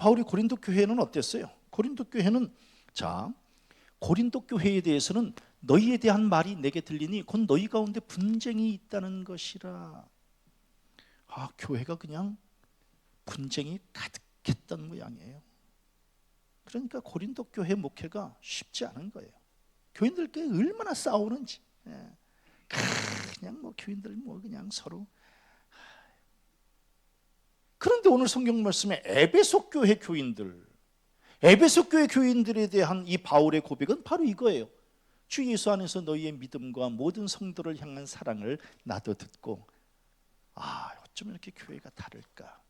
바울이 고린도 교회는 어땠어요? 고린도 교회는 고린도 교회에 대해서는 너희에 대한 말이 내게 들리니 곧 너희 가운데 분쟁이 있다는 것이라. 교회가 그냥 분쟁이 가득했던 모양이에요. 그러니까 고린도 교회 목회가 쉽지 않은 거예요. 교인들끼리 얼마나 싸우는지. 그냥 교인들 그냥 서로. 그런데 오늘 성경 말씀에 에베소 교회 교인들에 대한 이 바울의 고백은 바로 이거예요. 주 예수 안에서 너희의 믿음과 모든 성도를 향한 사랑을 나도 듣고, 어쩜 이렇게 교회가 다를까.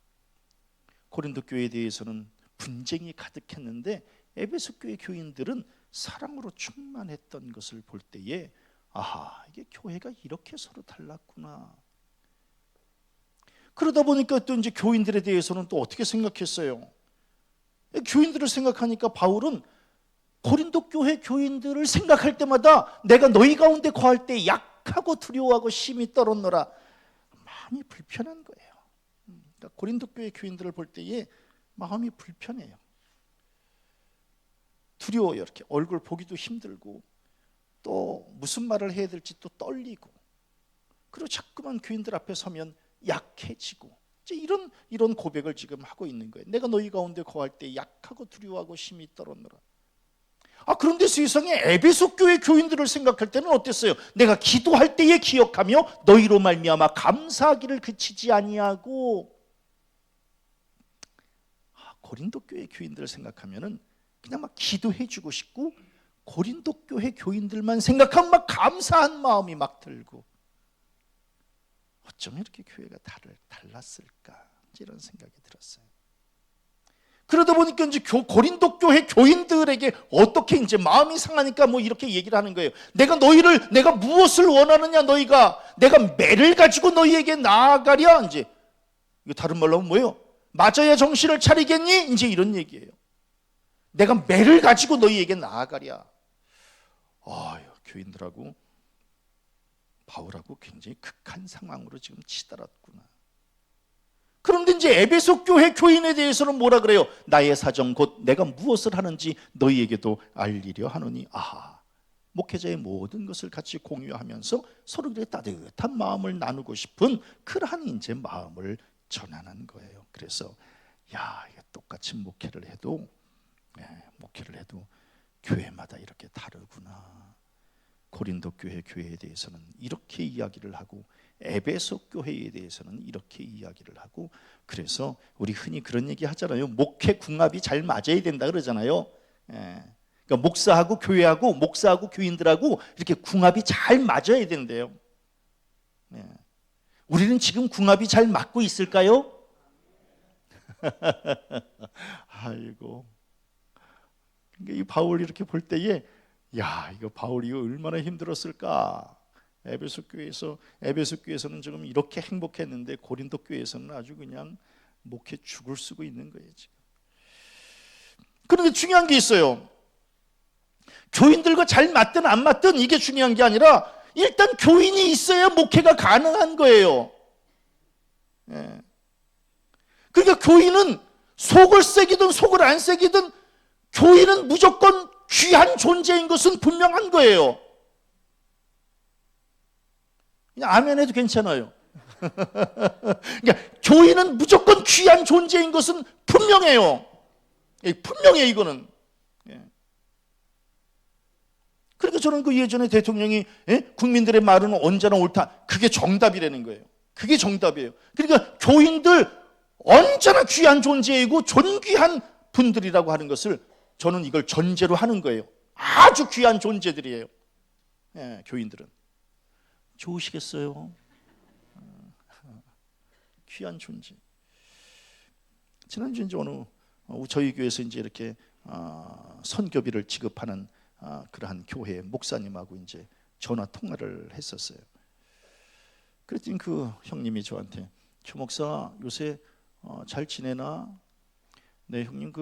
고린도 교회에 대해서는 분쟁이 가득했는데 에베소 교회 교인들은 사랑으로 충만했던 것을 볼 때에 이게 교회가 이렇게 서로 달랐구나. 그러다 보니까 또 이제 교인들에 대해서는 또 어떻게 생각했어요? 교인들을 생각하니까 바울은 고린도 교회 교인들을 생각할 때마다 내가 너희 가운데 거할 때 약하고 두려워하고 심히 떨었노라. 마음이 불편한 거예요. 그러니까 고린도 교회 교인들을 볼 때에 마음이 불편해요. 두려워요. 이렇게 얼굴 보기도 힘들고, 또 무슨 말을 해야 될지 또 떨리고, 그리고 자꾸만 교인들 앞에 서면 약해지고, 이제 이런 고백을 지금 하고 있는 거예요. 내가 너희 가운데 거할 때 약하고 두려워하고 심히 떨었노라. 그런데 세상에 에베소 교회 교인들을 생각할 때는 어땠어요? 내가 기도할 때에 기억하며 너희로 말미암아 감사하기를 그치지 아니하고. 고린도 교회 교인들을 생각하면은 그냥 막 기도해주고 싶고, 고린도 교회 교인들만 생각하면 막 감사한 마음이 막 들고, 어쩜 이렇게 교회가 달랐을까, 이런 생각이 들었어요. 그러다 보니까 이제 고린도 교회 교인들에게 어떻게 이제 마음이 상하니까 이렇게 얘기를 하는 거예요. 내가 무엇을 원하느냐, 내가 매를 가지고 너희에게 나아가랴. 이제 이거 다른 말로 하면 뭐예요? 맞아야 정신을 차리겠니? 이제 이런 얘기예요. 내가 매를 가지고 너희에게 나아가랴. 교인들하고 바울하고 굉장히 극한 상황으로 지금 치달았구나. 그런데 이제 에베소 교회 교인에 대해서는 뭐라 그래요? 나의 사정 곧 내가 무엇을 하는지 너희에게도 알리려 하노니. 목회자의 모든 것을 같이 공유하면서 서로들의 따뜻한 마음을 나누고 싶은 그러한 이제 마음을 전하는 거예요. 그래서 이게 똑같이 목회를 해도 교회마다 이렇게 다르구나. 고린도 교회에 대해서는 이렇게 이야기를 하고, 에베소 교회에 대해서는 이렇게 이야기를 하고. 그래서 우리 흔히 그런 얘기 하잖아요. 목회 궁합이 잘 맞아야 된다 그러잖아요. 그러니까 목사하고 교회하고, 목사하고 교인들하고 이렇게 궁합이 잘 맞아야 된대요. 우리는 지금 궁합이 잘 맞고 있을까요? 아이고. 그러니까 이 바울 이렇게 볼 때에 이거 바울이 얼마나 힘들었을까. 에베소 교회에서는 지금 이렇게 행복했는데 고린도 교회에서는 아주 그냥 목회 죽을 쓰고 있는 거예요 지금. 그런데 중요한 게 있어요. 교인들과 잘 맞든 안 맞든 이게 중요한 게 아니라 일단 교인이 있어야 목회가 가능한 거예요. 그러니까 교인은 속을 새기든 속을 안 새기든 교인은 무조건 귀한 존재인 것은 분명한 거예요. 그냥 아멘 해도 괜찮아요. 그러니까 교인은 무조건 귀한 존재인 것은 분명해요. 분명해요 이거는. 그러니까 저는 그 예전에 대통령이 국민들의 말은 언제나 옳다, 그게 정답이라는 거예요. 그게 정답이에요. 그러니까 교인들 언제나 귀한 존재이고 존귀한 분들이라고 하는 것을 저는 이걸 전제로 하는 거예요. 아주 귀한 존재들이에요. 교인들은. 좋으시겠어요? 귀한 존재. 지난주 이제 저희 교회에서 이제 이렇게 선교비를 지급하는 그러한 교회 목사님하고 이제 전화 통화를 했었어요. 그랬더니 그 형님이 저한테, 최 목사 요새 잘 지내나? 네 형님,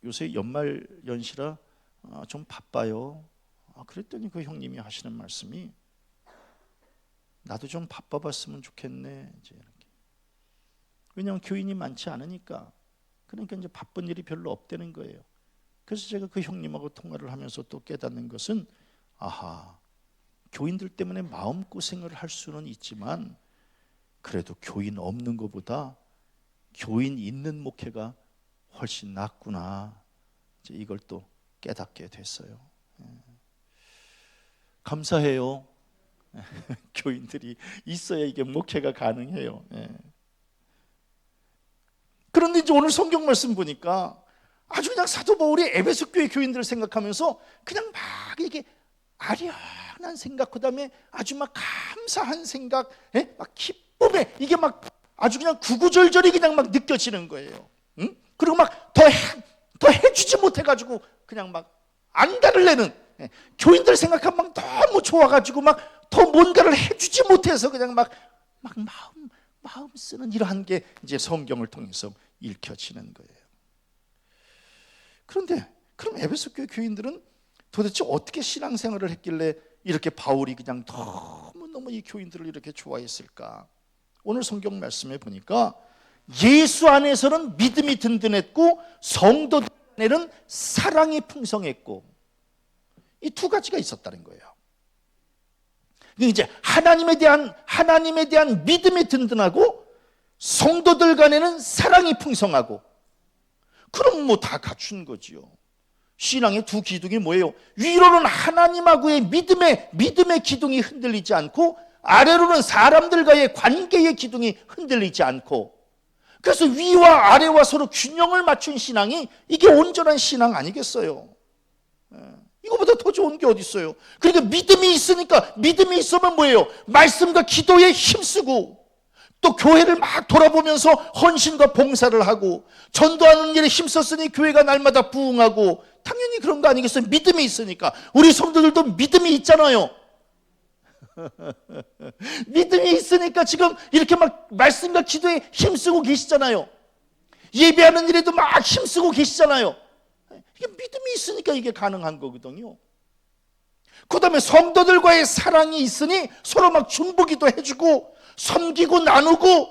요새 연말 연시라 좀 바빠요. 그랬더니 그 형님이 하시는 말씀이, 나도 좀 바빠봤으면 좋겠네. 이제 이렇게. 왜냐하면 교인이 많지 않으니까. 그러니까 이제 바쁜 일이 별로 없다는 거예요. 그래서 제가 그 형님하고 통화를 하면서 또 깨닫는 것은, 아하, 교인들 때문에 마음고생을 할 수는 있지만 그래도 교인 없는 것보다 교인 있는 목회가 훨씬 낫구나, 이제 이걸 또 깨닫게 됐어요. 감사해요. 교인들이 있어야 이게 목회가 가능해요. 그런데 이제 오늘 성경 말씀 보니까 아주 그냥 사도 바울이 에베소 교회 교인들을 생각하면서 그냥 막 이게 아련한 생각, 그 다음에 아주 막 감사한 생각, 막 기쁨에 이게 막 아주 그냥 구구절절이 그냥 막 느껴지는 거예요. 응? 그리고 막 더 해주지 못해가지고 그냥 막 안달을 내는, 교인들 생각하면 막 너무 좋아가지고 막 더 뭔가를 해주지 못해서 그냥 막 마음 쓰는 이러한 게 이제 성경을 통해서 읽혀지는 거예요. 그런데 그럼 에베소 교회 교인들은 도대체 어떻게 신앙생활을 했길래 이렇게 바울이 그냥 너무너무 이 교인들을 이렇게 좋아했을까? 오늘 성경 말씀에 보니까 예수 안에서는 믿음이 든든했고 성도들 안에는 사랑이 풍성했고, 이 두 가지가 있었다는 거예요. 이제 하나님에 대한 믿음이 든든하고 성도들 간에는 사랑이 풍성하고, 그럼 뭐 다 갖춘 거지요. 신앙의 두 기둥이 뭐예요? 위로는 하나님하고의 믿음의 기둥이 흔들리지 않고, 아래로는 사람들과의 관계의 기둥이 흔들리지 않고, 그래서 위와 아래와 서로 균형을 맞춘 신앙이 이게 온전한 신앙 아니겠어요? 이거보다 더 좋은 게 어디 있어요? 그러니까 믿음이 있으면 뭐예요? 말씀과 기도에 힘쓰고, 또 교회를 막 돌아보면서 헌신과 봉사를 하고, 전도하는 일에 힘썼으니 교회가 날마다 부흥하고, 당연히 그런 거 아니겠어요? 믿음이 있으니까. 우리 성도들도 믿음이 있잖아요. 믿음이 있으니까 지금 이렇게 막 말씀과 기도에 힘쓰고 계시잖아요. 예배하는 일에도 막 힘쓰고 계시잖아요. 이게 믿음이 있으니까 이게 가능한 거거든요. 그 다음에 성도들과의 사랑이 있으니 서로 막 중보기도 해주고, 섬기고 나누고,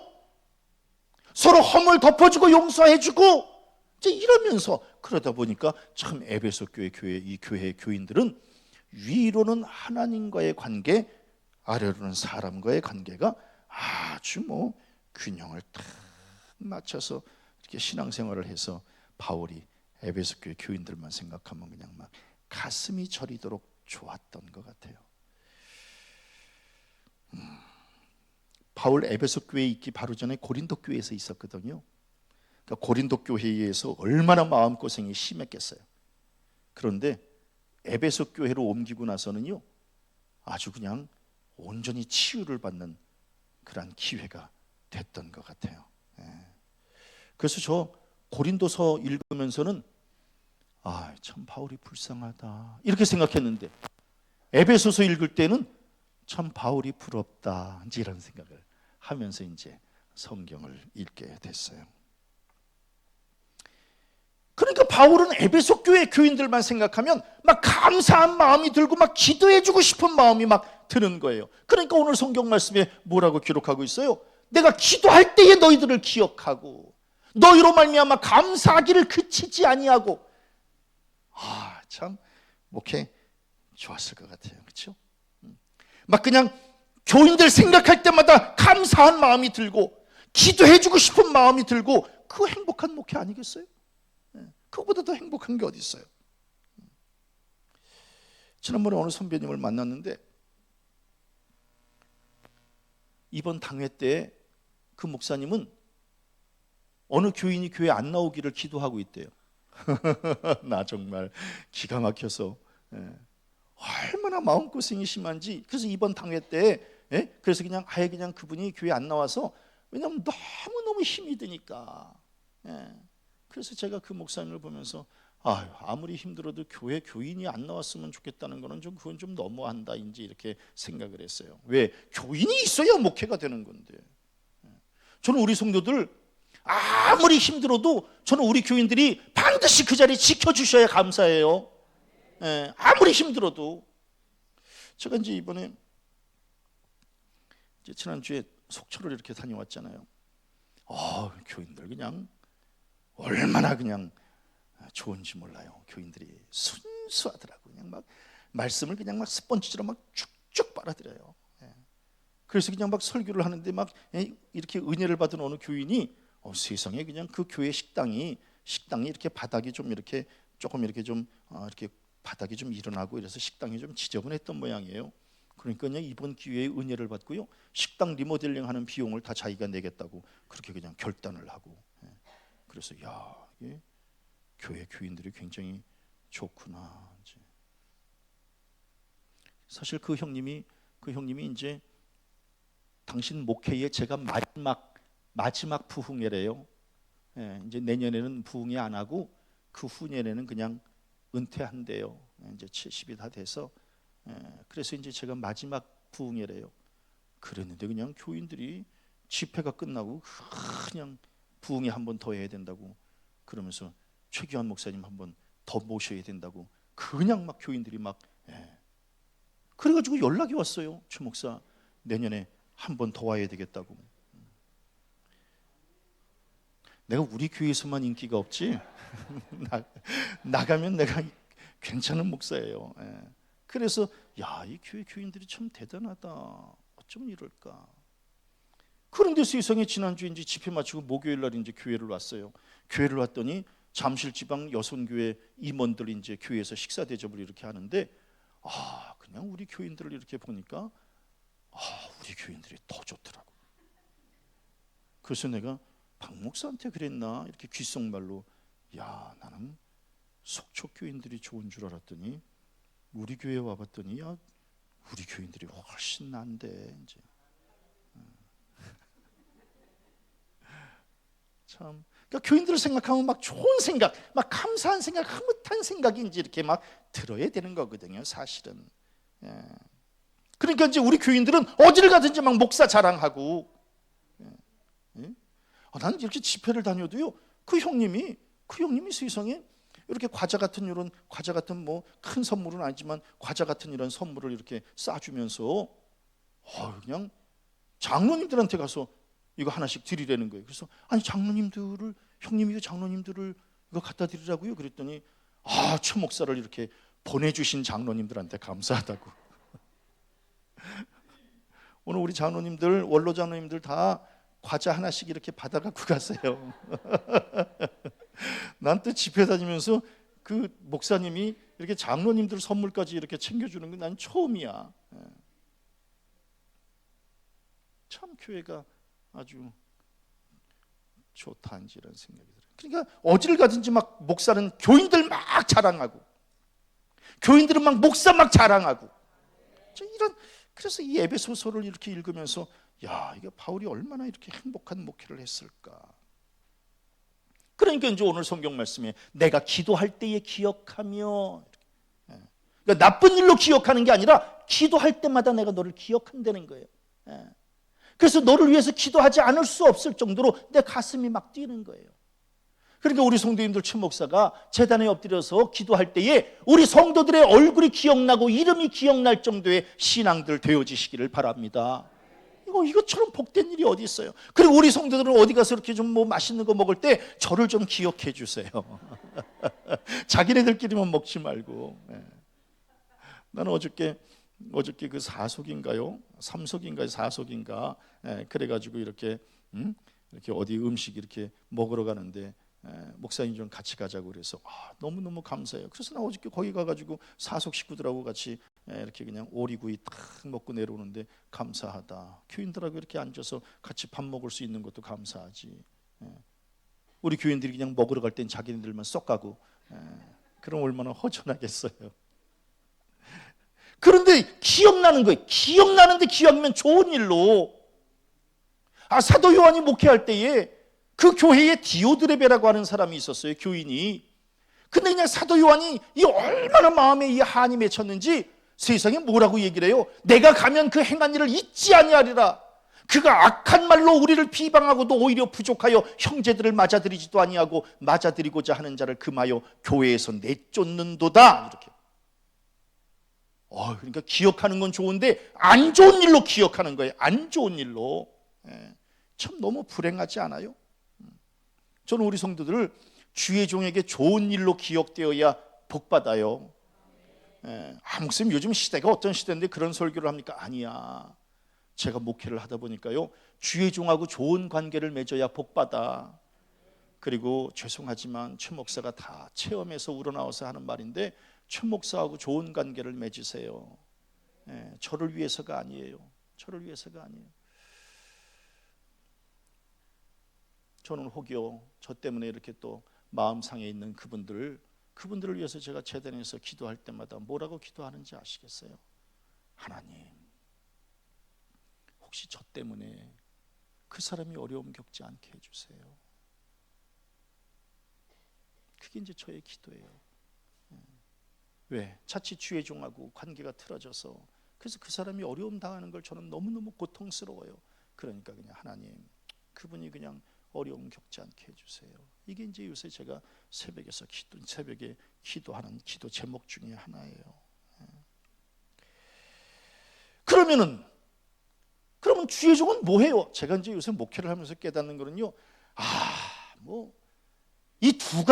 서로 허물 덮어주고 용서해주고, 이제 이러면서, 그러다 보니까 참 에베소 교회 이 교회의 교인들은 위로는 하나님과의 관계, 아래로는 사람과의 관계가 아주 뭐 균형을 딱 맞춰서 이렇게 신앙생활을 해서, 바울이 에베소 교회 교인들만 생각하면 그냥 막 가슴이 저리도록 좋았던 것 같아요. 바울 에베소 교회에 있기 바로 전에 고린도 교회에서 있었거든요. 그러니까 고린도 교회에서 얼마나 마음고생이 심했겠어요. 그런데 에베소 교회로 옮기고 나서는요, 아주 그냥 온전히 치유를 받는 그런 기회가 됐던 것 같아요. 그래서 저 고린도서 읽으면서는 참 바울이 불쌍하다 이렇게 생각했는데, 에베소서 읽을 때는 참 바울이 부럽다 이런 생각을 하면서 이제 성경을 읽게 됐어요. 그러니까 바울은 에베소 교회 교인들만 생각하면 막 감사한 마음이 들고 막 기도해주고 싶은 마음이 막 드는 거예요. 그러니까 오늘 성경 말씀에 뭐라고 기록하고 있어요? 내가 기도할 때에 너희들을 기억하고 너희로 말미암아 감사하기를 그치지 아니하고. 참 목회 좋았을 것 같아요. 그렇죠? 막 그냥 교인들 생각할 때마다 감사한 마음이 들고 기도해주고 싶은 마음이 들고, 그거 행복한 목회 아니겠어요? 그거보다 더 행복한 게 어디 있어요? 지난번에 어느 선배님을 만났는데 이번 당회 때 그 목사님은 어느 교인이 교회 안 나오기를 기도하고 있대요. 나 정말 기가 막혀서 얼마나 마음고생이 심한지. 그래서 이번 당회 때 그래서 그냥 아예 그냥 그분이 교회 안 나와서, 왜냐하면 너무너무 힘이 드니까. 그래서 제가 그 목사님을 보면서 아무리 힘들어도 교회 교인이 안 나왔으면 좋겠다는 거는 그건 좀 너무한다 이제 이렇게 생각을 했어요. 왜? 교인이 있어야 목회가 되는 건데. 저는 우리 성도들 아무리 힘들어도 저는 우리 교인들이 반드시 그 자리 지켜주셔야 감사해요. 아무리 힘들어도. 제가 이제 이번에 지난주에 속초를 이렇게 다녀왔잖아요. 교인들 그냥 얼마나 그냥 좋은지 몰라요. 교인들이 순수하더라고. 그냥 막 말씀을 그냥 막 스펀지처럼 막 쭉쭉 빨아들여요. 그래서 그냥 막 설교를 하는데 막 이렇게 은혜를 받은 어느 교인이 세상에 그냥 그 교회 식당이 이렇게 바닥이 좀 이렇게 조금 이렇게 좀 이렇게 바닥이 좀 일어나고 이래서 식당이 좀 지저분했던 모양이에요. 그러니까 그냥 이번 기회에 은혜를 받고요, 식당 리모델링하는 비용을 다 자기가 내겠다고 그렇게 그냥 결단을 하고. 그래서 야, 이게 교회 교인들이 굉장히 좋구나. 이제. 사실 그 형님이 이제 당신 목회의 제가 마지막 부흥회래요. 이제 내년에는 부흥회 안 하고 그 후년에는 그냥 은퇴한대요. 이제 70이 다 돼서. 그래서 이제 제가 마지막 부흥회래요. 그랬는데 그냥 교인들이 집회가 끝나고 그냥 부흥회 한 번 더 해야 된다고 그러면서 최규환 목사님 한 번 더 모셔야 된다고 그냥 막 교인들이 막. 그래가지고 연락이 왔어요. 최 목사 내년에 한 번 더 와야 되겠다고. 내가 우리 교회에서만 인기가 없지 나가면 내가 괜찮은 목사예요. 그래서 야, 이 교회 교인들이 참 대단하다. 어쩌면 이럴까. 그런데 세상에 지난주에 이제 집회 마치고 목요일 날 이제 교회를 왔어요. 교회를 왔더니 잠실지방 여선교회 임원들 이제 교회에서 식사 대접을 이렇게 하는데 그냥 우리 교인들을 이렇게 보니까 우리 교인들이 더 좋더라고. 그래서 내가 박 목사한테 그랬나 이렇게 귓속말로, 야, 나는 속초 교인들이 좋은 줄 알았더니 우리 교회 와봤더니 야, 우리 교인들이 훨씬 난데. 이제 참, 그러니까 교인들을 생각하면 막 좋은 생각, 막 감사한 생각, 흐뭇한 생각이 이제 이렇게 막 들어야 되는 거거든요, 사실은. 그러니까 이제 우리 교인들은 어디를 가든지 막 목사 자랑하고. 나는 이렇게 집회를 다녀도요, 그 형님이 세상에 이렇게 과자 같은 뭐 큰 선물은 아니지만 과자 같은 이런 선물을 이렇게 싸주면서 그냥 장로님들한테 가서 이거 하나씩 드리라는 거예요. 그래서 아니 형님이 장로님들을 이거 갖다 드리라고요? 그랬더니 최 목사를 이렇게 보내주신 장로님들한테 감사하다고. 오늘 우리 장로님들, 원로 장로님들 다 과자 하나씩 이렇게 받아갖고 가세요. 난 또 집회 다니면서 그 목사님이 이렇게 장로님들 선물까지 이렇게 챙겨주는 건 난 처음이야. 참 교회가 아주 좋다 이런 생각이 들어요. 그러니까 어디를 가든지 막 목사는 교인들 막 자랑하고, 교인들은 막 목사 막 자랑하고. 그래서 이 에베소서를 이렇게 읽으면서 야, 이게 바울이 얼마나 이렇게 행복한 목회를 했을까. 그러니까 이제 오늘 성경 말씀에 내가 기도할 때에 기억하며, 그러니까 나쁜 일로 기억하는 게 아니라 기도할 때마다 내가 너를 기억한다는 거예요. 그래서 너를 위해서 기도하지 않을 수 없을 정도로 내 가슴이 막 뛰는 거예요. 그러니까 우리 성도님들 최 목사가 제단에 엎드려서 기도할 때에 우리 성도들의 얼굴이 기억나고 이름이 기억날 정도의 신앙들 되어지시기를 바랍니다. 이것처럼 복된 일이 어디 있어요? 그리고 우리 성도들은 어디 가서 이렇게 좀 뭐 맛있는 거 먹을 때 저를 좀 기억해 주세요. 자기네들끼리만 먹지 말고. 나는 어저께 그 4속인가요? 3속인가요? 4속인가? 그래가지고 이렇게 어디 음식 이렇게 먹으러 가는데 목사님 좀 같이 가자고 그래서 너무너무 감사해요. 그래서 나 어저께 거기 가가지고 4속 식구들하고 같이 이렇게 그냥 오리구이 딱 먹고 내려오는데 감사하다. 교인들하고 이렇게 앉아서 같이 밥 먹을 수 있는 것도 감사하지. 우리 교인들이 그냥 먹으러 갈 땐 자기네들만 쏙 가고, 그럼 얼마나 허전하겠어요. 그런데 기억나는 거예요. 기억나는데 기억하면 좋은 일로. 사도 요한이 목회할 때에 그 교회에 디오드레베라고 하는 사람이 있었어요, 교인이. 근데 그냥 사도 요한이 이 얼마나 마음에 이 한이 맺혔는지 세상에 뭐라고 얘기를 해요? 내가 가면 그 행한 일을 잊지 아니하리라. 그가 악한 말로 우리를 비방하고도 오히려 부족하여 형제들을 맞아들이지도 아니하고 맞아들이고자 하는 자를 금하여 교회에서 내쫓는도다. 이렇게. 그러니까 기억하는 건 좋은데 안 좋은 일로 기억하는 거예요. 안 좋은 일로. 참 너무 불행하지 않아요? 저는 우리 성도들을 주의 종에게 좋은 일로 기억되어야 복받아요. 목사님 요즘 시대가 어떤 시대인데 그런 설교를 합니까? 아니야. 제가 목회를 하다 보니까요, 주의 종하고 좋은 관계를 맺어야 복받아. 그리고 죄송하지만 최 목사가 다 체험해서 우러나와서 하는 말인데, 최 목사하고 좋은 관계를 맺으세요. 저를 위해서가 아니에요. 저를 위해서가 아니에요. 저는 혹여 저 때문에 이렇게 또 마음 상해 있는 그분들을 위해서 제가 재단에서 기도할 때마다 뭐라고 기도하는지 아시겠어요? 하나님, 혹시 저 때문에 그 사람이 어려움 겪지 않게 해주세요. 그게 이제 저의 기도예요. 왜? 자칫 주의 종하고 관계가 틀어져서, 그래서 그 사람이 어려움 당하는 걸 저는 너무너무 고통스러워요. 그러니까 그냥 하나님, 그분이 그냥 어려움 겪지 않게 해주세요. 이게 이제 요새 제가 새벽에 기도하는 기도 제목 중에 하나예요. 그러면 주의 종은 뭐해요? 제가 이제 요새 목회를 하면서 깨닫는 거는요, 이 두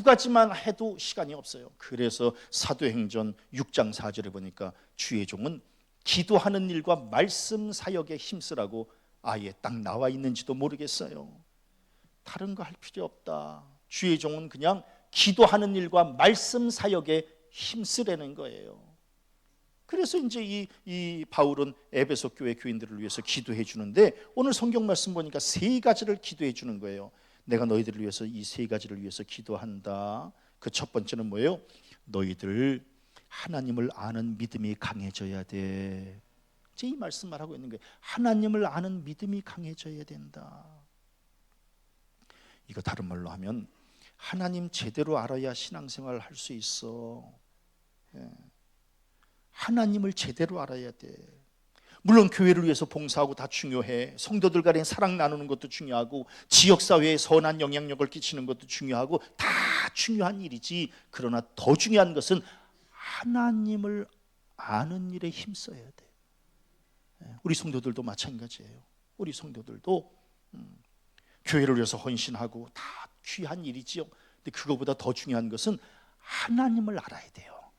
가지만 해도 시간이 없어요. 그래서 사도행전 6장 4절에 보니까 주의 종은 기도하는 일과 말씀 사역에 힘쓰라고 아예 딱 나와 있는지도 모르겠어요. 다른 거 할 필요 없다. 주의 종은 그냥 기도하는 일과 말씀 사역에 힘쓰라는 거예요. 그래서 이제 이 바울은 에베소 교회 교인들을 위해서 기도해 주는데, 오늘 성경 말씀 보니까 세 가지를 기도해 주는 거예요. 내가 너희들을 위해서 이 세 가지를 위해서 기도한다. 그 첫 번째는 뭐예요? 너희들 하나님을 아는 믿음이 강해져야 돼. 이 말씀을 하고 있는 거예요. 하나님을 아는 믿음이 강해져야 된다. 이거 다른 말로 하면 하나님 제대로 알아야 신앙생활을 할 수 있어. 하나님을 제대로 알아야 돼. 물론 교회를 위해서 봉사하고 다 중요해. 성도들 간에 사랑 나누는 것도 중요하고, 지역사회에 선한 영향력을 끼치는 것도 중요하고, 다 중요한 일이지. 그러나 더 중요한 것은 하나님을 아는 일에 힘써야 돼. 우리 성도들도 마찬가지예요. 우리 성도들도 교회를 위해서 헌신하고 다 귀한 일이지요. 근데 그거보다 더 중요한 것은 하나님을 알아야 돼요.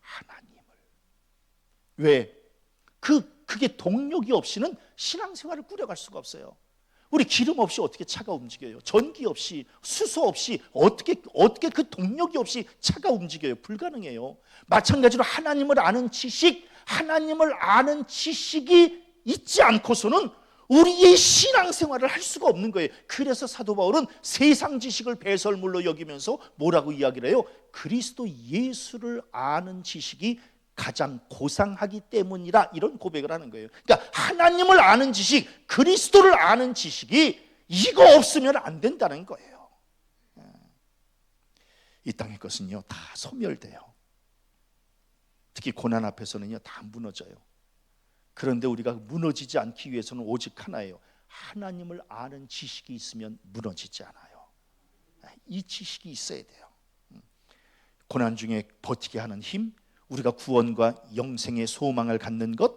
하나님을. 왜? 그게 동력이 없이는 신앙생활을 꾸려갈 수가 없어요. 우리 기름 없이 어떻게 차가 움직여요? 전기 없이, 수소 없이 어떻게 그 동력이 없이 차가 움직여요? 불가능해요. 마찬가지로 하나님을 아는 지식이 있지 않고서는 우리의 신앙생활을 할 수가 없는 거예요. 그래서 사도 바울은 세상 지식을 배설물로 여기면서 뭐라고 이야기를 해요? 그리스도 예수를 아는 지식이 가장 고상하기 때문이라, 이런 고백을 하는 거예요. 그러니까 하나님을 아는 지식, 그리스도를 아는 지식이 이거 없으면 안 된다는 거예요. 이 땅의 것은요 다 소멸돼요. 특히 고난 앞에서는요 다 무너져요. 그런데 우리가 무너지지 않기 위해서는 오직 하나예요. 하나님을 아는 지식이 있으면 무너지지 않아요. 이 지식이 있어야 돼요. 고난 중에 버티게 하는 힘, 우리가 구원과 영생의 소망을 갖는 것,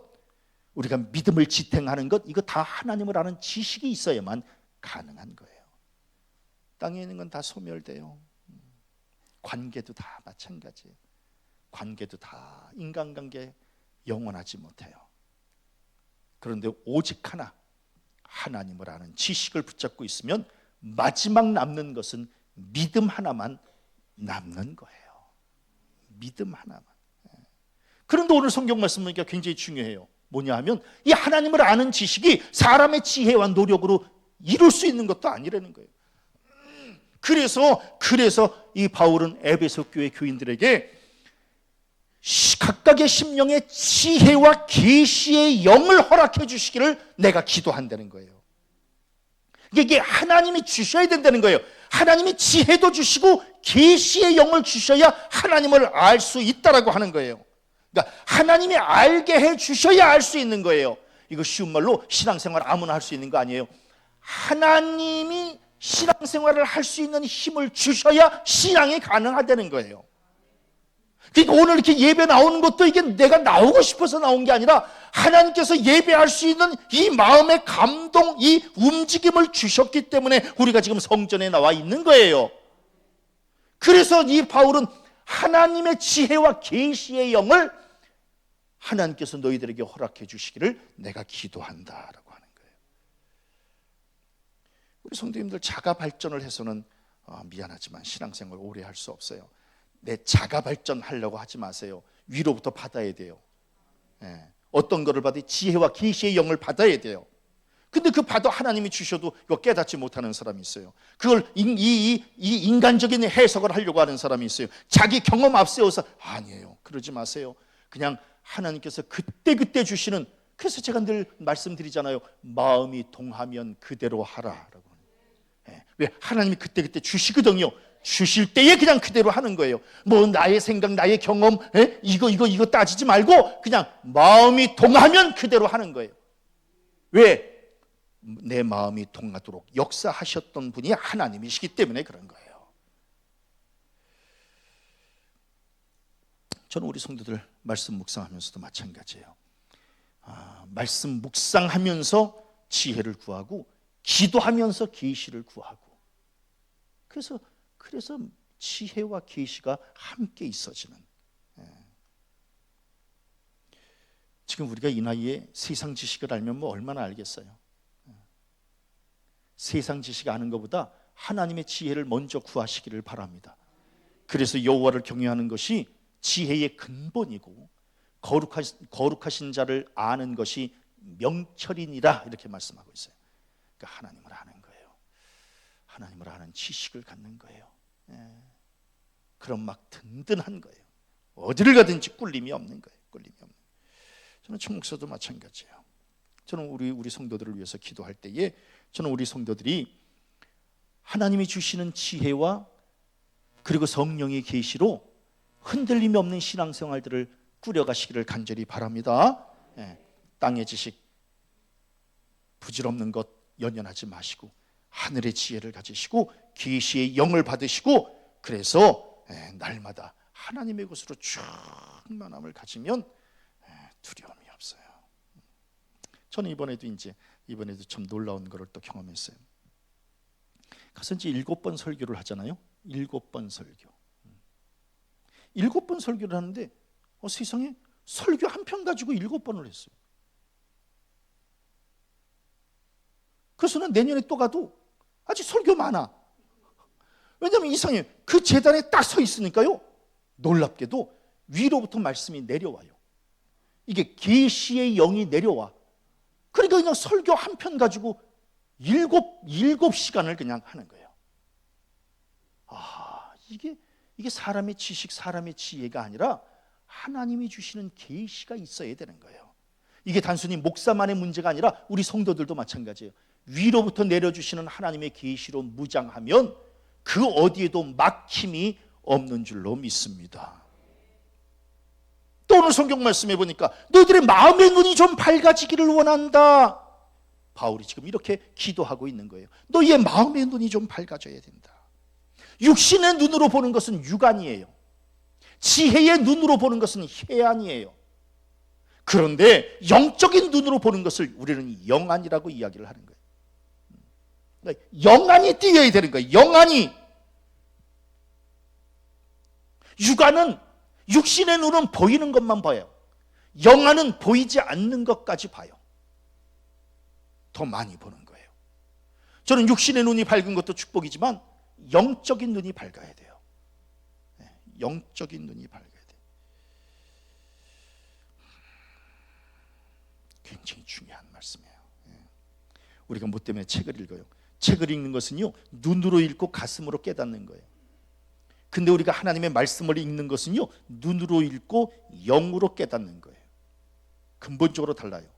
우리가 믿음을 지탱하는 것, 이거 다 하나님을 아는 지식이 있어야만 가능한 거예요. 땅에 있는 건 다 소멸돼요. 관계도 다 마찬가지예요. 관계도 다 인간관계 영원하지 못해요. 그런데 오직 하나, 하나님을 아는 지식을 붙잡고 있으면 마지막 남는 것은 믿음 하나만 남는 거예요. 믿음 하나만. 그런데 오늘 성경 말씀 보니까 굉장히 중요해요. 뭐냐 하면 이 하나님을 아는 지식이 사람의 지혜와 노력으로 이룰 수 있는 것도 아니라는 거예요. 그래서 이 바울은 에베소 교회 교인들에게 각각의 심령의 지혜와 계시의 영을 허락해 주시기를 내가 기도한다는 거예요. 이게 하나님이 주셔야 된다는 거예요. 하나님이 지혜도 주시고 계시의 영을 주셔야 하나님을 알 수 있다라고 하는 거예요. 그러니까 하나님이 알게 해 주셔야 알 수 있는 거예요. 이거 쉬운 말로 신앙생활 아무나 할 수 있는 거 아니에요. 하나님이 신앙생활을 할 수 있는 힘을 주셔야 신앙이 가능하다는 거예요. 그러니까 오늘 이렇게 예배 나오는 것도 이게 내가 나오고 싶어서 나온 게 아니라 하나님께서 예배할 수 있는 이 마음의 감동, 이 움직임을 주셨기 때문에 우리가 지금 성전에 나와 있는 거예요. 그래서 이 바울은 하나님의 지혜와 계시의 영을 하나님께서 너희들에게 허락해 주시기를 내가 기도한다라고 하는 거예요. 우리 성도님들 자가 발전을 해서는 미안하지만 신앙생활 오래 할 수 없어요. 내 자가 발전하려고 하지 마세요. 위로부터 받아야 돼요. 어떤 거를 받아야 지혜와 계시의 영을 받아야 돼요. 근데 그 받아 하나님이 주셔도 이거 깨닫지 못하는 사람이 있어요. 그걸 이 인간적인 해석을 하려고 하는 사람이 있어요. 자기 경험 앞세워서 아니에요. 그러지 마세요. 그냥 하나님께서 그때그때 주시는, 그래서 제가 늘 말씀드리잖아요. 마음이 동하면 그대로 하라라고. 왜? 하나님이 그때그때 주시거든요. 주실 때에 그냥 그대로 하는 거예요. 뭐 나의 생각, 나의 경험, 이거 따지지 말고 그냥 마음이 동하면 그대로 하는 거예요. 왜? 내 마음이 동하도록 역사하셨던 분이 하나님이시기 때문에 그런 거예요. 저는 우리 성도들 말씀 묵상하면서도 마찬가지예요. 말씀 묵상하면서 지혜를 구하고 기도하면서 계시를 구하고, 그래서 지혜와 계시가 함께 있어지는. 지금 우리가 이 나이에 세상 지식을 알면 뭐 얼마나 알겠어요. 세상 지식 아는 것보다 하나님의 지혜를 먼저 구하시기를 바랍니다. 그래서 여호와를 경외하는 것이 지혜의 근본이고 거룩하신 자를 아는 것이 명철이니라, 이렇게 말씀하고 있어요. 그러니까 하나님을 아는 거예요. 하나님을 아는 지식을 갖는 거예요. 그럼 막 든든한 거예요. 어디를 가든지 꿀림이 없는 거예요. 꿀림이 없는 거예요. 저는 총목사도 마찬가지예요. 저는 우리 성도들을 위해서 기도할 때에 저는 우리 성도들이 하나님이 주시는 지혜와 그리고 성령의 계시로 흔들림이 없는 신앙생활들을 꾸려가시기를 간절히 바랍니다. 땅의 지식, 부질없는 것 연연하지 마시고 하늘의 지혜를 가지시고 계시의 영을 받으시고, 그래서 날마다 하나님의 것으로 충만함을 가지면 두려움이 없어요. 저는 이번에도 참 놀라운 것을 또 경험했어요. 가서 이제 7번 설교를 하잖아요. 7번 설교. 7번 설교를 하는데 세상에 설교 한 편 가지고 7번을 했어요. 그래서 는 내년에 또 가도 아직 설교 많아. 왜냐하면 이상해요. 그 제단에 딱 서 있으니까요, 놀랍게도 위로부터 말씀이 내려와요. 이게 계시의 영이 내려와. 그러니까 그냥 설교 한 편 가지고 7시간을 그냥 하는 거예요. 이게 사람의 지식, 사람의 지혜가 아니라 하나님이 주시는 계시가 있어야 되는 거예요. 이게 단순히 목사만의 문제가 아니라 우리 성도들도 마찬가지예요. 위로부터 내려주시는 하나님의 계시로 무장하면 그 어디에도 막힘이 없는 줄로 믿습니다. 또 오늘 성경 말씀해 보니까 너희들의 마음의 눈이 좀 밝아지기를 원한다. 바울이 지금 이렇게 기도하고 있는 거예요. 너희의 마음의 눈이 좀 밝아져야 된다. 육신의 눈으로 보는 것은 육안이에요. 지혜의 눈으로 보는 것은 해안이에요. 그런데 영적인 눈으로 보는 것을 우리는 영안이라고 이야기를 하는 거예요. 그러니까 영안이 띄어야 되는 거예요. 영안이. 육안은, 육신의 눈은 보이는 것만 봐요. 영안은 보이지 않는 것까지 봐요. 더 많이 보는 거예요. 저는 육신의 눈이 밝은 것도 축복이지만 영적인 눈이 밝아야 돼요. 영적인 눈이 밝아야 돼요. 굉장히 중요한 말씀이에요. 우리가 뭐 때문에 책을 읽어요? 책을 읽는 것은요, 눈으로 읽고 가슴으로 깨닫는 거예요. 근데 우리가 하나님의 말씀을 읽는 것은요, 눈으로 읽고 영으로 깨닫는 거예요. 근본적으로 달라요.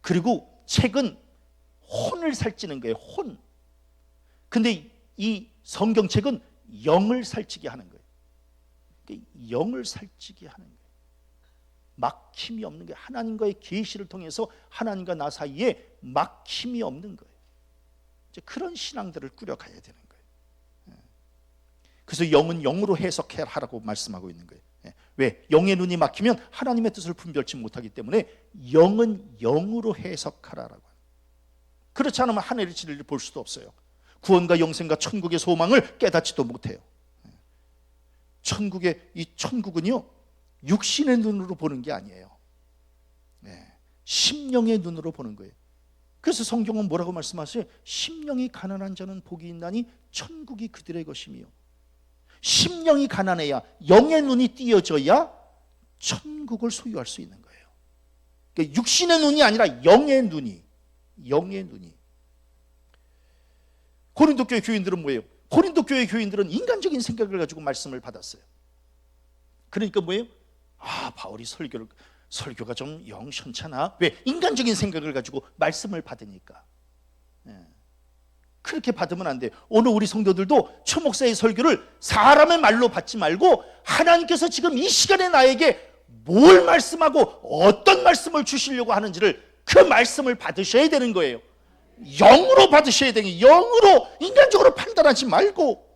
그리고 책은 혼을 살찌는 거예요. 혼. 근데 이 성경책은 영을 살찌게 하는 거예요. 영을 살찌게 하는 거예요. 막힘이 없는 거예요. 하나님과의 계시를 통해서 하나님과 나 사이에 막힘이 없는 거예요. 이제 그런 신앙들을 꾸려가야 되는 거예요. 그래서 영은 영으로 해석하라고 말씀하고 있는 거예요. 왜? 영의 눈이 막히면 하나님의 뜻을 분별치 못하기 때문에 영은 영으로 해석하라라고. 그렇지 않으면 하늘의 진리를 볼 수도 없어요. 구원과 영생과 천국의 소망을 깨닫지도 못해요. 이 천국은요, 육신의 눈으로 보는 게 아니에요. 심령의 눈으로 보는 거예요. 그래서 성경은 뭐라고 말씀하세요? 심령이 가난한 자는 복이 있나니 천국이 그들의 것이며. 심령이 가난해야, 영의 눈이 띄어져야 천국을 소유할 수 있는 거예요. 그러니까 육신의 눈이 아니라 영의 눈이. 고린도 교회 교인들은 뭐예요? 고린도 교회 교인들은 인간적인 생각을 가지고 말씀을 받았어요. 그러니까 뭐예요? 바울이 설교가 좀 영 시원찮아. 왜? 인간적인 생각을 가지고 말씀을 받으니까. 그렇게 받으면 안 돼요. 오늘 우리 성도들도 최 목사의 설교를 사람의 말로 받지 말고 하나님께서 지금 이 시간에 나에게 뭘 말씀하고 어떤 말씀을 주시려고 하는지를, 그 말씀을 받으셔야 되는 거예요. 영으로 받으셔야 되는 거예요. 영으로. 인간적으로 판단하지 말고.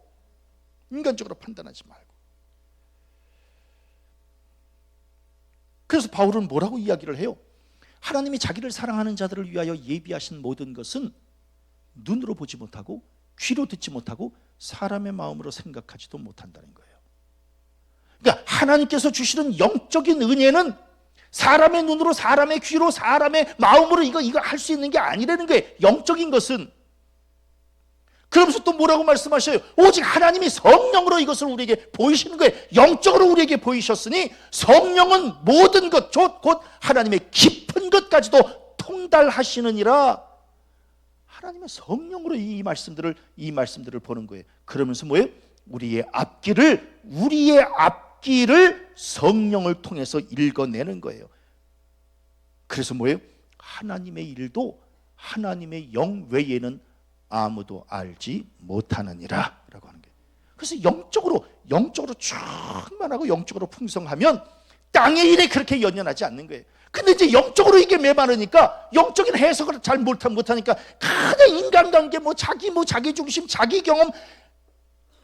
그래서 바울은 뭐라고 이야기를 해요? 하나님이 자기를 사랑하는 자들을 위하여 예비하신 모든 것은 눈으로 보지 못하고 귀로 듣지 못하고 사람의 마음으로 생각하지도 못한다는 거예요. 그러니까 하나님께서 주시는 영적인 은혜는 사람의 눈으로, 사람의 귀로, 사람의 마음으로 이거 할 수 있는 게 아니라는 거예요. 영적인 것은. 그러면서 또 뭐라고 말씀하셔요? 오직 하나님이 성령으로 이것을 우리에게 보이시는 거예요. 영적으로 우리에게 보이셨으니 성령은 모든 것, 곧 하나님의 깊은 것까지도 통달하시느니라. 하나님의 성령으로 이 말씀들을 보는 거예요. 그러면서 뭐예요? 우리의 앞길을 성령을 통해서 읽어내는 거예요. 그래서 뭐예요? 하나님의 일도 하나님의 영 외에는 아무도 알지 못하느니라 라고 하는 거예요. 그래서 영적으로 충만하고 영적으로 풍성하면 땅의 일에 그렇게 연연하지 않는 거예요. 근데 이제 영적으로 이게 메마르니까, 영적인 해석을 잘 못하니까 그냥 인간관계, 자기 중심, 자기 경험,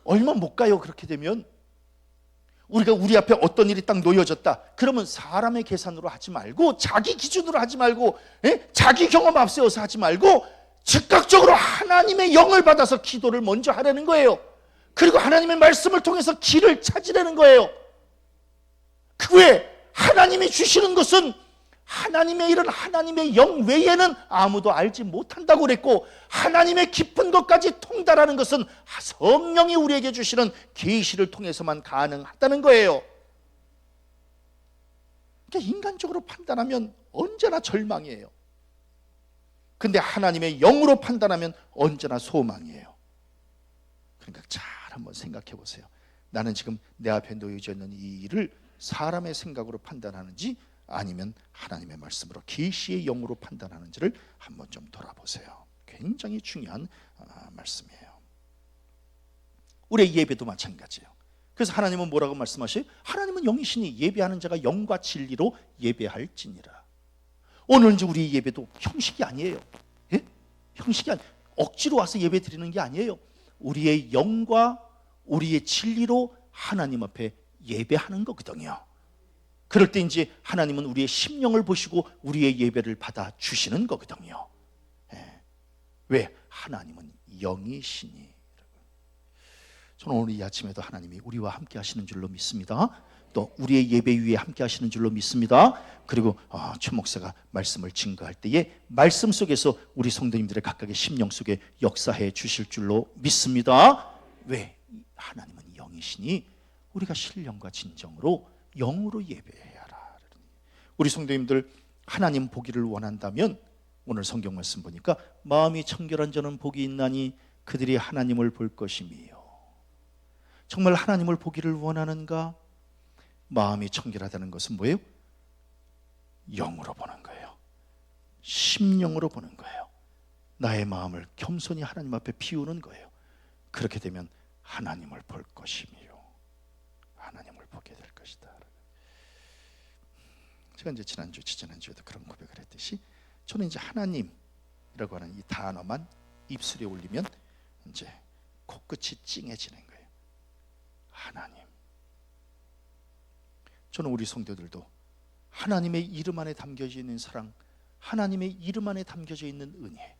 얼마 못 가요. 그렇게 되면 우리가 우리 앞에 어떤 일이 딱 놓여졌다 그러면 사람의 계산으로 하지 말고, 자기 기준으로 하지 말고, 자기 경험 앞세워서 하지 말고 즉각적으로 하나님의 영을 받아서 기도를 먼저 하라는 거예요. 그리고 하나님의 말씀을 통해서 길을 찾으라는 거예요. 그 외에 하나님이 주시는 것은 하나님의 일은 하나님의 영 외에는 아무도 알지 못한다고 그랬고, 하나님의 깊은 것까지 통달하는 것은 성령이 우리에게 주시는 계시를 통해서만 가능하다는 거예요. 그러니까 인간적으로 판단하면 언제나 절망이에요. 근데 하나님의 영으로 판단하면 언제나 소망이에요. 그러니까 잘 한번 생각해 보세요. 나는 지금 내 앞에 놓여져 있는 이 일을 사람의 생각으로 판단하는지 아니면 하나님의 말씀으로 계시의 영으로 판단하는지를 한번 좀 돌아보세요. 굉장히 중요한 말씀이에요. 우리의 예배도 마찬가지예요. 그래서 하나님은 뭐라고 말씀하셔요? 하나님은 영이시니 예배하는 자가 영과 진리로 예배할지니라. 오늘 이제 우리 예배도 형식이 아니에요. 예? 형식이 억지로 와서 예배 드리는 게 아니에요. 우리의 영과 우리의 진리로 하나님 앞에 예배하는 거거든요. 그럴 때 이제 하나님은 우리의 심령을 보시고 우리의 예배를 받아 주시는 거거든요. 왜? 하나님은 영이시니. 저는 오늘 이 아침에도 하나님이 우리와 함께 하시는 줄로 믿습니다. 또 우리의 예배 위에 함께 하시는 줄로 믿습니다. 그리고 최 목사가 말씀을 증거할 때에 말씀 속에서 우리 성도님들의 각각의 심령 속에 역사해 주실 줄로 믿습니다. 왜? 하나님은 영이시니 우리가 신령과 진정으로 영으로 예배해야 하라. 우리 성도님들 하나님 보기를 원한다면 오늘 성경 말씀 보니까 마음이 청결한 자는 복이 있나니 그들이 하나님을 볼 것이며. 정말 하나님을 보기를 원하는가? 마음이 청결하다는 것은 뭐예요? 영으로 보는 거예요. 심령으로 보는 거예요. 나의 마음을 겸손히 하나님 앞에 비우는 거예요. 그렇게 되면 하나님을 볼 것이며 하나님을 보게 될 것이다. 제가 이제 지난주에도 그런 고백을 했듯이 저는 이제 하나님이라고 하는 이 단어만 입술에 올리면 이제 코끝이 찡해지는 거예요. 하나님. 저는 우리 성도들도 하나님의 이름 안에 담겨져 있는 사랑, 하나님의 이름 안에 담겨져 있는 은혜,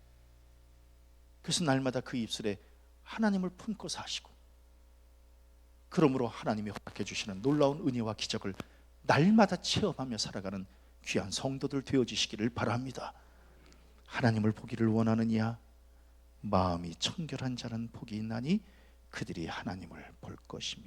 그래서 날마다 그 입술에 하나님을 품고 사시고, 그러므로 하나님이 허락해 주시는 놀라운 은혜와 기적을 날마다 체험하며 살아가는 귀한 성도들 되어주시기를 바랍니다. 하나님을 보기를 원하느냐? 마음이 청결한 자는 복이 있나니 그들이 하나님을 볼 것이며.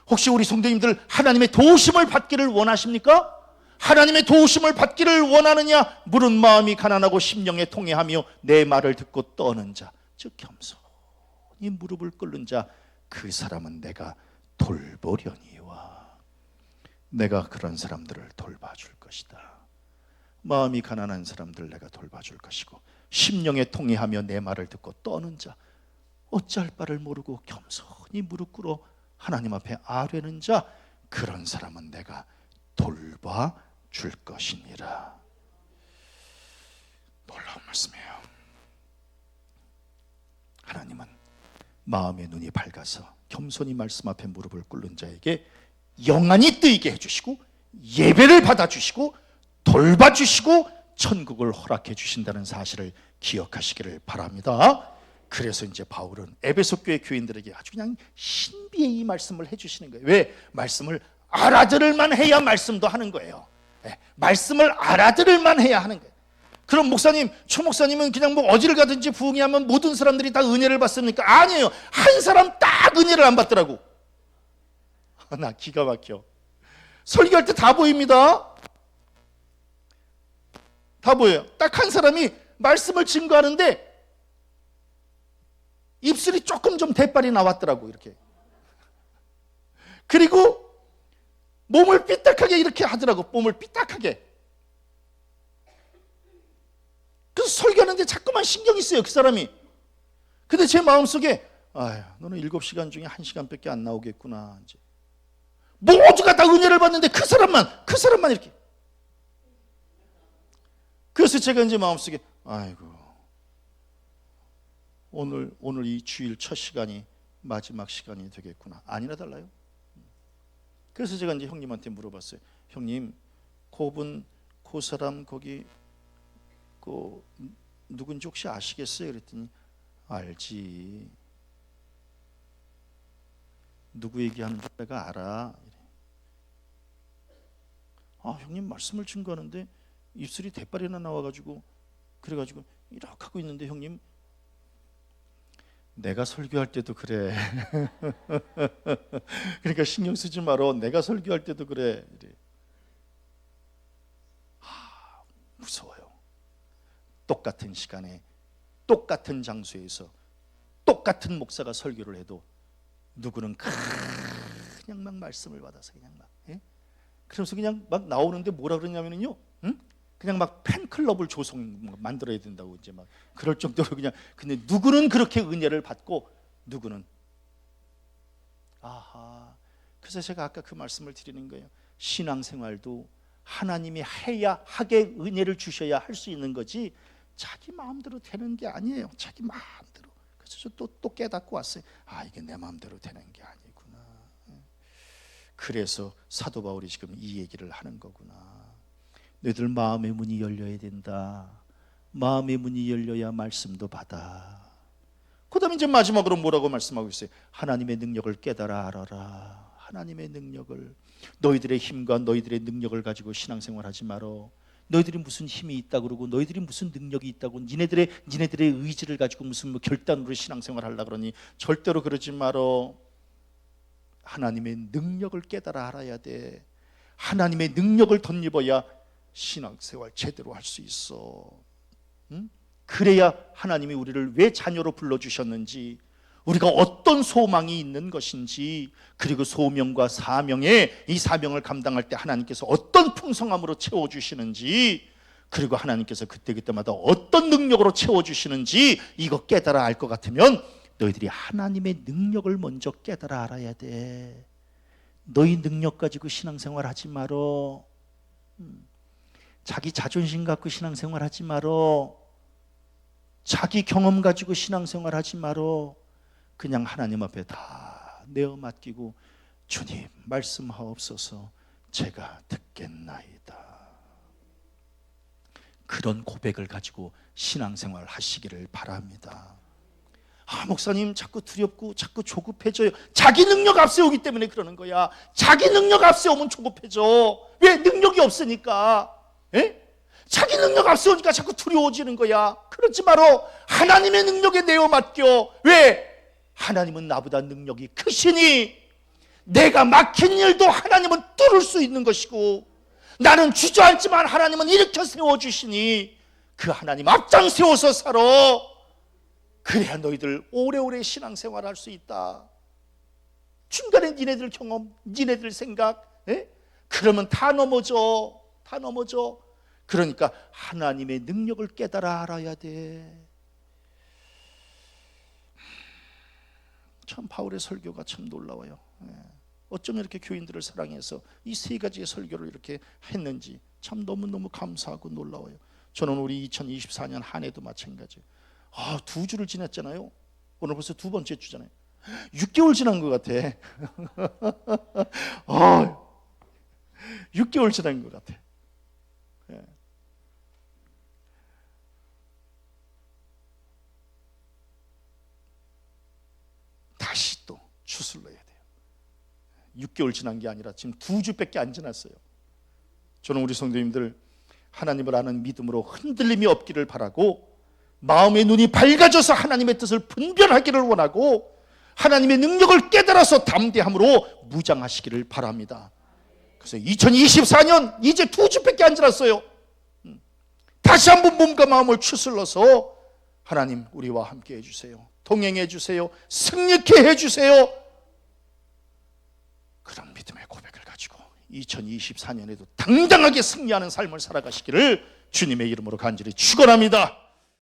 혹시 우리 성도님들 하나님의 도우심을 받기를 원하십니까? 하나님의 도우심을 받기를 원하느냐? 물은 마음이 가난하고 심령에 통회하며 내 말을 듣고 떠는 자, 즉 겸손히 무릎을 꿇는 자, 그 사람은 내가 돌보려니와. 내가 그런 사람들을 돌봐줄 것이다. 마음이 가난한 사람들 내가 돌봐줄 것이고, 심령에 통회하며 내 말을 듣고 떠는 자, 어찌할 바를 모르고 겸손히 무릎 꿇어 하나님 앞에 아뢰는 자, 그런 사람은 내가 돌봐줄 것이니라. 놀라운 말씀이에요. 하나님은 마음의 눈이 밝아서 겸손히 말씀 앞에 무릎을 꿇는 자에게 영안이 뜨이게 해주시고, 예배를 받아주시고, 돌봐주시고, 천국을 허락해 주신다는 사실을 기억하시기를 바랍니다. 그래서 이제 바울은 에베소 교회 교인들에게 아주 그냥 신비의 이 말씀을 해주시는 거예요. 왜? 말씀을 알아들을만 해야 말씀도 하는 거예요. 말씀을 알아들을만 해야 하는 거예요. 그럼 목사님, 최 목사님은 그냥 뭐 어디를 가든지 부흥하면 모든 사람들이 다 은혜를 받습니까? 아니에요. 한 사람 딱 은혜를 안 받더라고. 나 기가 막혀. 설교할 때 다 보입니다. 다 보여요. 딱 한 사람이 말씀을 증거하는데 입술이 조금 좀 대빨이 나왔더라고, 이렇게. 그리고 몸을 삐딱하게 이렇게 하더라고, 몸을 삐딱하게. 그래서 설교하는데 자꾸만 신경이 쓰여요, 그 사람이. 근데 제 마음속에, 아휴, 너는 7시간 중에 1시간밖에 안 나오겠구나. 이제 모두가 다 은혜를 받는데 그 사람만 이렇게. 그래서 제가 이제 마음속에, 아이고, 오늘 이 주일 첫 시간이 마지막 시간이 되겠구나. 아니나 달라요. 그래서 제가 이제 형님한테 물어봤어요. 형님, 그 사람 거기 누군지 혹시 아시겠어요? 그랬더니 알지. 누구 얘기하는지 내가 알아. 아, 형님 말씀을 증거하는데 입술이 대빨이나 나와가지고 그래가지고 이렇게 하고 있는데, 형님 내가 설교할 때도 그래. 그러니까 신경 쓰지 마라. 내가 설교할 때도 그래. 무서워요. 똑같은 시간에 똑같은 장소에서 똑같은 목사가 설교를 해도 누구는 그냥 막 말씀을 받아서 그냥 막, 그래서 그냥 막 나오는데 뭐라 그러냐면요, 그냥 막 팬클럽을 만들어야 된다고 이제 막 그럴 정도로 그냥. 근데 누구는 그렇게 은혜를 받고 누구는, 아하. 그래서 제가 아까 그 말씀을 드리는 거예요. 신앙생활도 하나님이 하게 은혜를 주셔야 할 수 있는 거지 자기 마음대로 되는 게 아니에요. 자기 마음대로. 그래서 저 또 깨닫고 왔어요. 아, 이게 내 마음대로 되는 게 아니구나. 그래서 사도 바울이 지금 이 얘기를 하는 거구나. 너희들 마음의 문이 열려야 된다. 마음의 문이 열려야 말씀도 받아. 그 다음에 이제 마지막으로 뭐라고 말씀하고 있어요? 하나님의 능력을 깨달아 알아라. 하나님의 능력을. 너희들의 힘과 너희들의 능력을 가지고 신앙생활 하지 말어. 너희들이 무슨 힘이 있다 그러고 너희들이 무슨 능력이 있다고 니네들의 의지를 가지고 무슨 뭐 결단으로 신앙생활 하려고 그러니 절대로 그러지 말어. 하나님의 능력을 깨달아 알아야 돼. 하나님의 능력을 덧입어야 신앙생활 제대로 할 수 있어. 그래야 하나님이 우리를 왜 자녀로 불러주셨는지, 우리가 어떤 소망이 있는 것인지, 그리고 소명과 사명에 이 사명을 감당할 때 하나님께서 어떤 풍성함으로 채워주시는지, 그리고 하나님께서 그때그때마다 어떤 능력으로 채워주시는지 이거 깨달아 알 것 같으면 너희들이 하나님의 능력을 먼저 깨달아 알아야 돼. 너희 능력 가지고 신앙생활 하지 말어. 자기 자존심 갖고 신앙생활 하지 말어. 자기 경험 가지고 신앙생활 하지 말어. 그냥 하나님 앞에 다 내어 맡기고 주님 말씀하옵소서 제가 듣겠나이다. 그런 고백을 가지고 신앙생활 하시기를 바랍니다. 목사님 자꾸 두렵고 자꾸 조급해져요. 자기 능력 앞세우기 때문에 그러는 거야. 자기 능력 앞세우면 조급해져. 왜? 능력이 없으니까. 자기 능력 앞세우니까 자꾸 두려워지는 거야. 그러지 마라. 하나님의 능력에 내어 맡겨. 왜? 하나님은 나보다 능력이 크시니 내가 막힌 일도 하나님은 뚫을 수 있는 것이고, 나는 주저앉지만 하나님은 일으켜 세워주시니 그 하나님 앞장 세워서 살아. 그래야 너희들 오래오래 신앙생활 할 수 있다. 중간에 니네들 경험, 니네들 생각, 그러면 다 넘어져. 다 넘어져. 그러니까 하나님의 능력을 깨달아 알아야 돼. 참 바울의 설교가 참 놀라워요. 어쩜 이렇게 교인들을 사랑해서 이 세 가지의 설교를 이렇게 했는지 참 너무너무 감사하고 놀라워요. 저는 우리 2024년 한 해도 마찬가지예요. 2주를 지났잖아요. 오늘 벌써 두 번째 주잖아요. 6개월 지난 것 같아. 6개월 지난 것 같아. 다시 또 추슬러야 돼요. 6개월 지난 게 아니라 지금 2주밖에 안 지났어요. 저는 우리 성도님들 하나님을 아는 믿음으로 흔들림이 없기를 바라고, 마음의 눈이 밝아져서 하나님의 뜻을 분별하기를 원하고, 하나님의 능력을 깨달아서 담대함으로 무장하시기를 바랍니다. 그래서 2024년 이제 2주밖에 안 지났어요. 다시 한번 몸과 마음을 추슬러서 하나님 우리와 함께 해주세요. 동행해 주세요. 승리케 해주세요. 그런 믿음의 고백을 가지고 2024년에도 당당하게 승리하는 삶을 살아가시기를 주님의 이름으로 간절히 축원합니다.